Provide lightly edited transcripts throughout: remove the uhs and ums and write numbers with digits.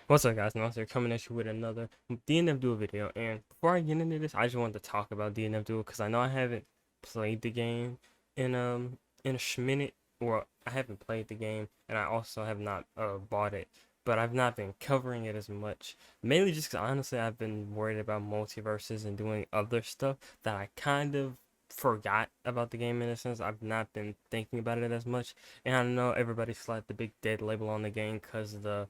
What's up, guys? Monster coming at you with another DNF Duel video. And before I get into this, I just wanted to talk about DNF Duel because I know I haven't played the game in a minute, or I haven't played the game, and I also have not bought it. But I've not been covering it as much, mainly just because honestly I've been worried about multiverses and doing other stuff that I kind of forgot about the game in a sense. I've not been thinking about it as much, and I know everybody slapped the big dead label on the game because the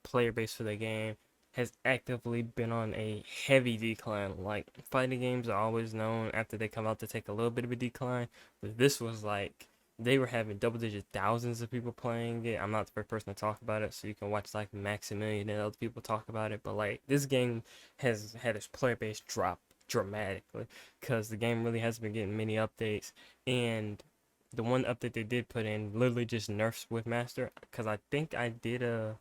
player base for the game has actively been on a heavy decline. Like, fighting games are always known after they come out to take a little bit of a decline, but this was like they were having double-digit thousands of people playing it. I'm not the first person to talk about it, so you can watch like Maximilian and other people talk about it. But like, this game has had its player base drop dramatically because the game really hasn't been getting many updates, and the one update they did put in literally just nerfs with Master. Because I think I did a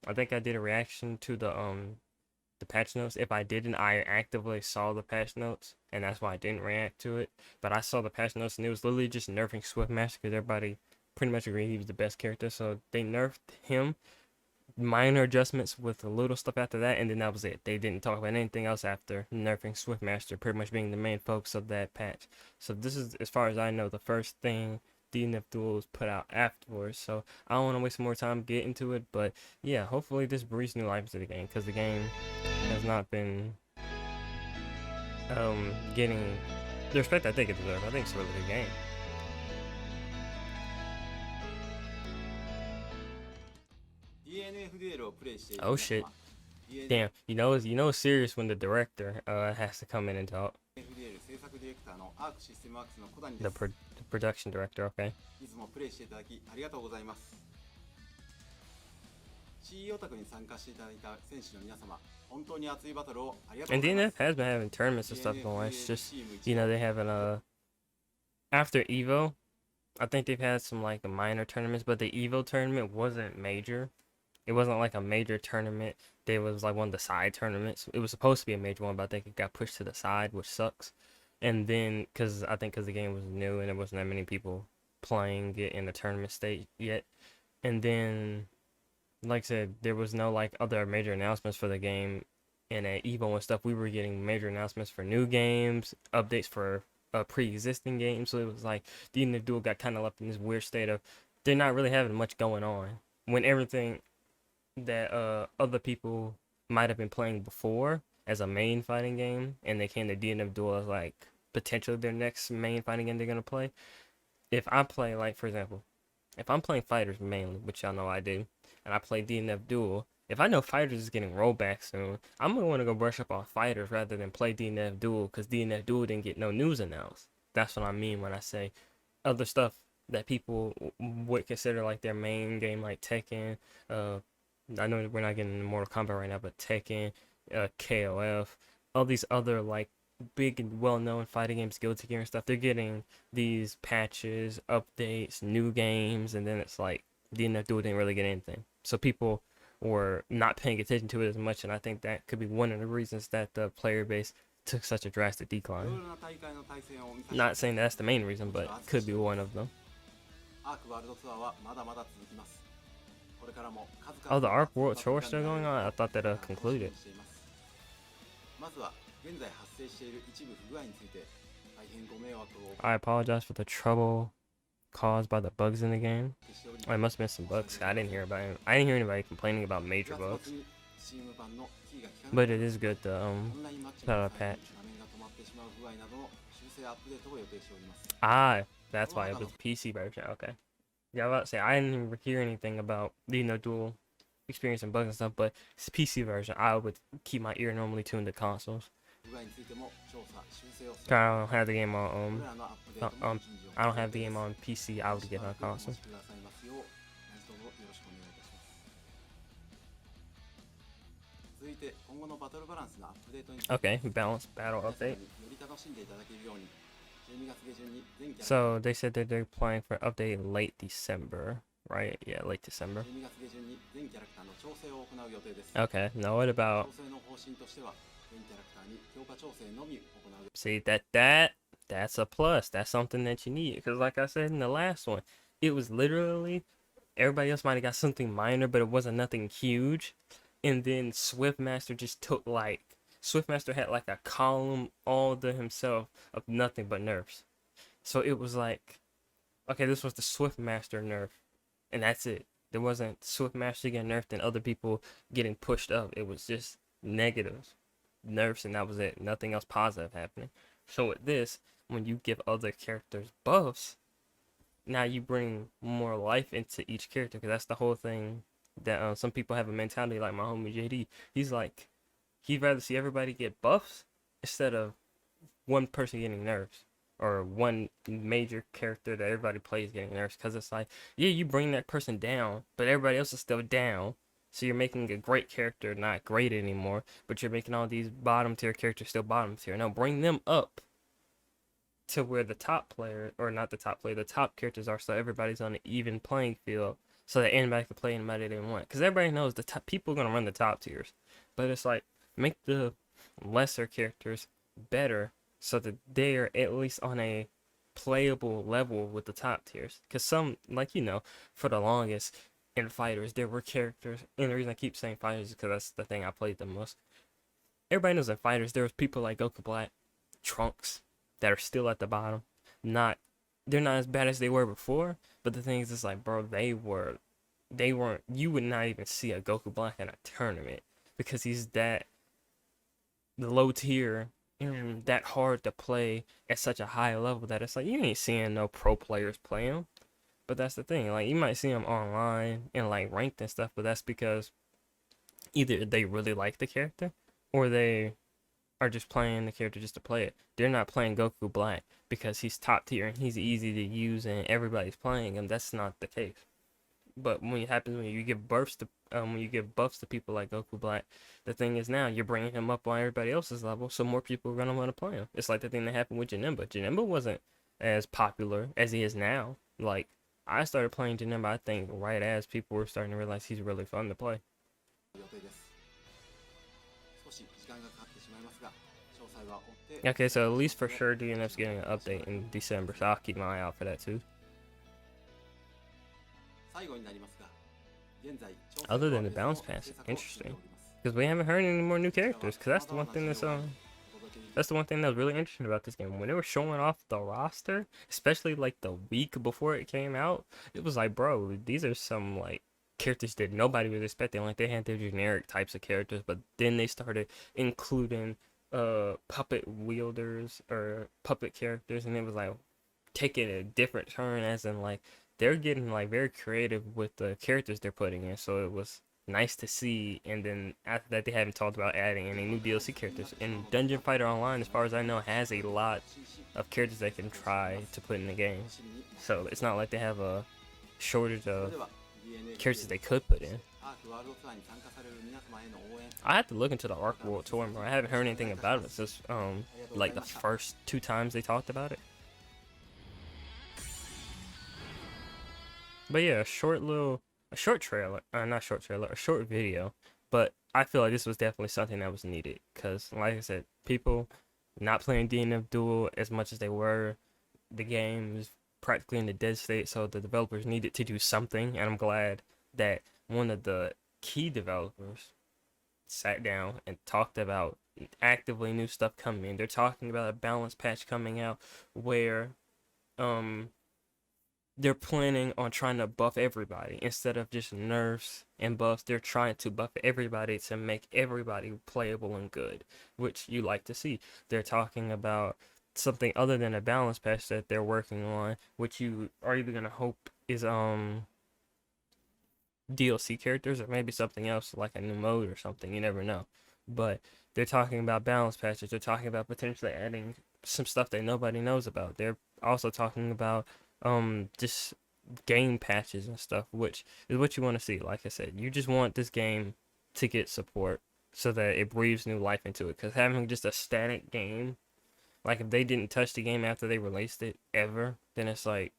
reaction to the patch notes. If I didn't, I actively saw the patch notes, and that's why I didn't react to it. But I saw the patch notes, and it was literally just nerfing Swiftmaster because everybody pretty much agreed he was the best character. So they nerfed him, minor adjustments with a little stuff after that, and then that was it. They didn't talk about anything else after nerfing Swiftmaster, pretty much being the main focus of that patch. So this is, as far as I know, the first thing DNF Duel was put out afterwards. So I don't want to waste more time getting to it, but yeah, hopefully this breathes new life into the game, because the game has not been getting the respect I think it deserves. I think it's a really good game. Oh shit. Damn, it's serious when the director has to come in and talk. The production director, okay. And DNF has been having tournaments and stuff going. It's just, they haven't after Evo, I think they've had some like minor tournaments, but the Evo tournament wasn't major. It wasn't like a major tournament. It was like one of the side tournaments. It was supposed to be a major one, but I think it got pushed to the side, which sucks. And then, because the game was new and there wasn't that many people playing it in the tournament state yet. And then, like I said, there was no like other major announcements for the game. And at Evo and stuff, we were getting major announcements for new games, updates for pre-existing games. So it was like DNF Duel got kind of left in this weird state of they're not really having much going on when everything that other people might have been playing before as a main fighting game, and they came to DNF Duel as like potentially their next main fighting game they're gonna play. If I play, like, for example, if I'm playing fighters mainly, which y'all know I do, and I play DNF Duel, if I know fighters is getting rollback soon, I'm gonna want to go brush up on fighters rather than play DNF Duel, because DNF Duel didn't get no news announced. That's what I mean when I say other stuff that people would consider like their main game, like Tekken. I know we're not getting into Mortal Kombat right now, but Tekken, KOF, all these other like big and well-known fighting games, Guilty Gear and stuff, they're getting these patches, updates, new games, and then it's like DNF Duel didn't really get anything. So people were not paying attention to it as much, and I think that could be one of the reasons that the player base took such a drastic decline. Not saying that's the main reason, but could be one of them. Oh, the Arc World Tour still going on? I thought that concluded. I apologize for the trouble caused by the bugs in the game. Oh, it must have been some bugs. I didn't hear about it. I didn't hear anybody complaining about major bugs. But it is good to put out a patch. Ah, that's why it was the PC version. Okay. Yeah, I was about to say, I didn't even hear anything about the Duel experiencing bugs and stuff, but it's PC version. I would keep my ear normally tuned to consoles. I don't have the game on I don't have the game on PC. I would get on console. Okay, balance battle update. So they said that they're planning for update late December. right? Yeah, late December. Okay, now what about, see, that's a plus. That's something that you need. Because like I said in the last one, it was literally everybody else might have got something minor, but it wasn't nothing huge. And then Swiftmaster just took like Swiftmaster had like a column all to himself of nothing but nerfs. So it was like, okay, this was the Swiftmaster nerf, and that's it. There wasn't Swiftmaster getting nerfed and other people getting pushed up. It was just negatives, nerfs, and that was it. Nothing else positive happening. So with this, when you give other characters buffs, now you bring more life into each character, because that's the whole thing that some people have a mentality like my homie JD. He's like, he'd rather see everybody get buffs instead of one person getting nerfs, or one major character that everybody plays getting nerfs, because it's like, yeah, you bring that person down, but everybody else is still down. So you're making a great character not great anymore, but you're making all these bottom tier characters still bottom tier. No, bring them up to where the top player, or not the top player, the top characters are, so everybody's on an even playing field, so that anybody can play anybody they want. Because everybody knows the top people are gonna run the top tiers, but it's like, make the lesser characters better so that they're at least on a playable level with the top tiers. Because some, like, for the longest in fighters, there were characters, and the reason I keep saying fighters is because that's the thing I played the most. Everybody knows in fighters there was people like Goku Black, Trunks, that are still at the bottom. Not, they're not as bad as they were before, but the thing is, it's like, bro, they weren't. You would not even see a Goku Black in a tournament because he's that low tier and that hard to play at such a high level that it's like you ain't seeing no pro players play him. But that's the thing, like, you might see them online and like ranked and stuff, but that's because either they really like the character or they are just playing the character just to play it. They're not playing Goku Black because he's top tier and he's easy to use and everybody's playing him. That's not the case. But when it happens, when you give buffs to people like Goku Black, the thing is now you're bringing him up on everybody else's level, so more people are gonna want to play him. It's like the thing that happened with Janemba. Janemba wasn't as popular as he is now. Like, I started playing Janemba, I think, right as people were starting to realize he's really fun to play. Okay, so at least for sure DNF's getting an update in December, so I'll keep my eye out for that too. Other than the bounce pass, interesting, because we haven't heard any more new characters. Because that's the one thing that was really interesting about this game. When they were showing off the roster, especially like the week before it came out, it was like, bro, these are some like characters that nobody was expecting. Like, they had their generic types of characters, but then they started including puppet wielders or puppet characters, and it was like taking a different turn, as in like they're getting like very creative with the characters they're putting in. So it was nice to see. And then after that, they haven't talked about adding any new DLC characters. And Dungeon Fighter Online, as far as I know, has a lot of characters they can try to put in the game. So it's not like they have a shortage of characters they could put in. I have to look into the Arc World Tournament. I haven't heard anything about it since like the first 2 times they talked about it. But yeah, a short trailer, not short trailer, a short video. But I feel like this was definitely something that was needed, because, like I said, people not playing DNF Duel as much as they were. The game is practically in the dead state, so the developers needed to do something, and I'm glad that one of the key developers sat down and talked about actively new stuff coming in. They're talking about a balance patch coming out where they're planning on trying to buff everybody instead of just nerfs and buffs. They're trying to buff everybody to make everybody playable and good, which you like to see. They're talking about something other than a balance patch that they're working on, which you are either gonna hope is DLC characters or maybe something else like a new mode or something. You never know. But they're talking about balance patches. They're talking about potentially adding some stuff that nobody knows about. They're also talking about just game patches and stuff, which is what you want to see. Like I said, you just want this game to get support so that it breathes new life into it, because having just a static game, like if they didn't touch the game after they released it ever, then it's like,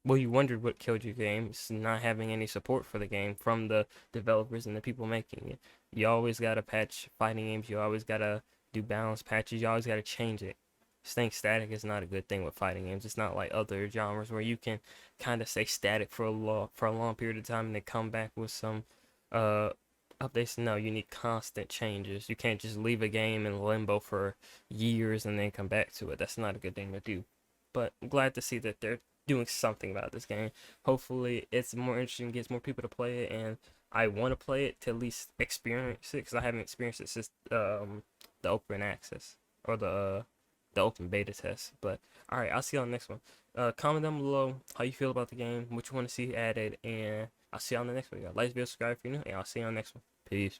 well, you wondered what killed your game. It's not having any support for the game from the developers and the people making it. You always gotta patch fighting games. You always gotta do balance patches. You always gotta change it. Staying static is not a good thing with fighting games. It's not like other genres where you can kind of stay static for a long period of time and then come back with some uh updates. No, you need constant changes. You can't just leave a game in limbo for years and then come back to it. That's not a good thing to do. But I'm glad to see that they're doing something about this game. Hopefully, it's more interesting, gets more people to play it, and I want to play it to at least experience it because I haven't experienced it since the open access or the open beta test. But all right, I'll see you on the next one. Comment down below how you feel about the game, what you want to see added, and I'll see you on the next one. Like, video, subscribe if you're new, and I'll see you on the next one. Peace.